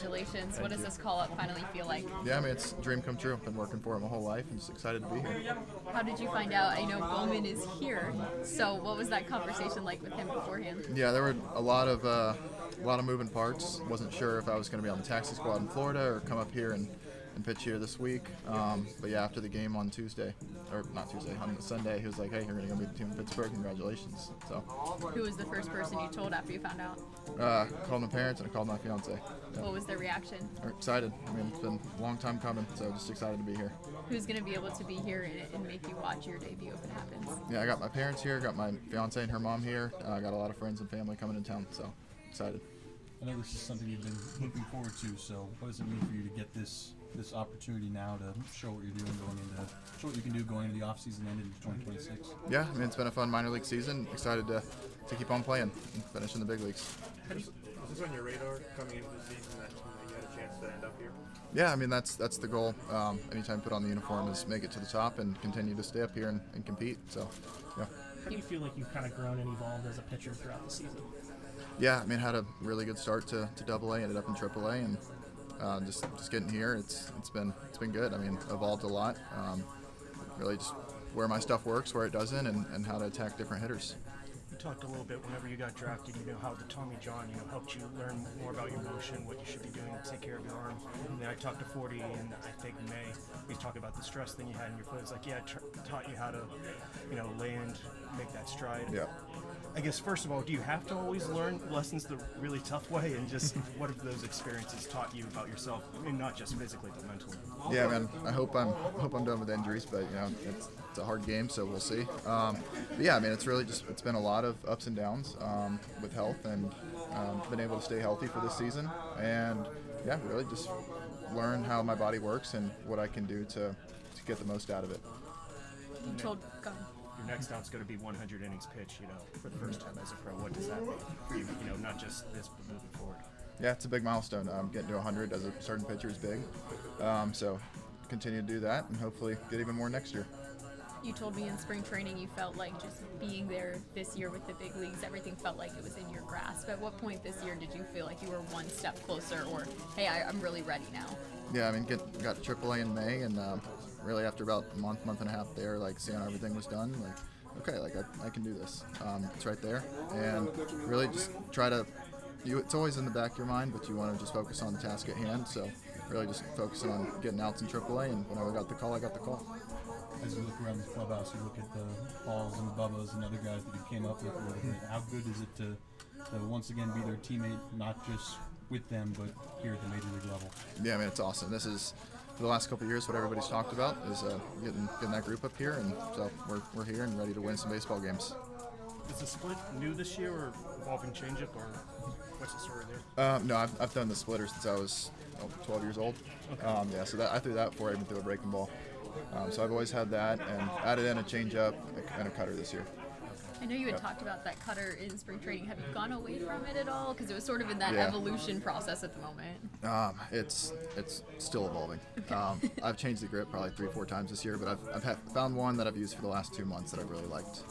Congratulations. What does this call-up finally feel like? Yeah, I mean, it's a dream come true. I've been working for it my whole life and just excited to be here. How did you find out? I know Bowman is here, so what was that conversation like with him beforehand? Yeah, there were a lot of moving parts. Wasn't sure if I was going to be on the taxi squad in Florida or come up here and pitch here this week. But yeah, after the game on Tuesday, or not Tuesday, on Sunday, he was like, hey, you're going to go meet the team in Pittsburgh. Congratulations. So. Who was the first person you told after you found out? I called my parents and I called my fiance. Yeah. What was their reaction? They're excited. I mean, it's been a long time coming, so just excited to be here. Who's going to be able to be here and make you watch your debut if it happens? Yeah, I got my parents here, got my fiance and her mom here. I got a lot of friends and family coming in town, so excited. I know this is something you've been looking forward to, so what does it mean for you to get this opportunity now to show what you're doing show what you can do going into the offseason and into 2026? Yeah, I mean, it's been a fun minor league season. Excited to keep on playing and finish in the big leagues. Was this on your radar coming into the season that you had a chance to end up here? Yeah, I mean, that's the goal. Anytime you put on the uniform is make it to the top and continue to stay up here and compete. So, yeah. How do you feel like you've kind of grown and evolved as a pitcher throughout the season? Yeah, I mean, had a really good start to Double A, ended up in Triple A, and just getting here, it's been good. I mean, evolved a lot. Really just where my stuff works, where it doesn't, and how to attack different hitters. You talked a little bit whenever you got drafted, how the Tommy John, helped you learn more about your motion, what you should be doing to take care of your arm. And then I talked to 40 in, I think, May. He's talking about the stress thing you had in your foot. It's like, yeah, taught you how to, land, make that stride. Yeah. I guess, first of all, do you have to always learn lessons the really tough way? And just what have those experiences taught you about yourself? I mean, not just physically, but mentally. Yeah, man. I hope I'm done with injuries, but it's a hard game, so we'll see. But yeah, I mean, it's been a lot of ups and downs with health, and been able to stay healthy for this season, and yeah, really just learn how my body works and what I can do to get the most out of it. You told. Go ahead. Your next out's going to be 100 innings pitched, for the first time as a pro. What does that mean for you? Not just this, but moving forward. Yeah, it's a big milestone. Getting to 100 as a starting pitcher is big. So continue to do that and hopefully get even more next year. You told me in spring training you felt like just being there this year with the big leagues, everything felt like it was in your grasp. At what point this year did you feel like you were one step closer, or, hey, I'm really ready now? Yeah, I mean, got to AAA in May, and really after about a month and a half there, seeing how everything was done, okay, I can do this. It's right there, and really just try to. It's always in the back of your mind, but you want to just focus on the task at hand. So really just focusing on getting outs in AAA, and whenever I got the call, I got the call. As you look around the clubhouse, you look at the Balls and the Bubbas and other guys that you came up with. How good is it to once again be their teammate, not just with them, but here at the major league level? Yeah, I mean, it's awesome. This is, for the last couple of years, what everybody's talked about is getting that group up here, and so we're here and ready to win some baseball games. Is the split new this year, or evolving changeup, or what's the story there? No, I've done the splitter since I was 12 years old. Okay. Yeah, so I threw that before I even threw a breaking ball. So I've always had that, and added in a changeup and a cutter this year. I know you had talked about that cutter in spring training. Have you gone away from it at all? Because it was sort of in that evolution process at the moment. It's still evolving. Okay. I've changed the grip probably 3 or 4 times this year, but I've found one that I've used for the last 2 months that I've really liked.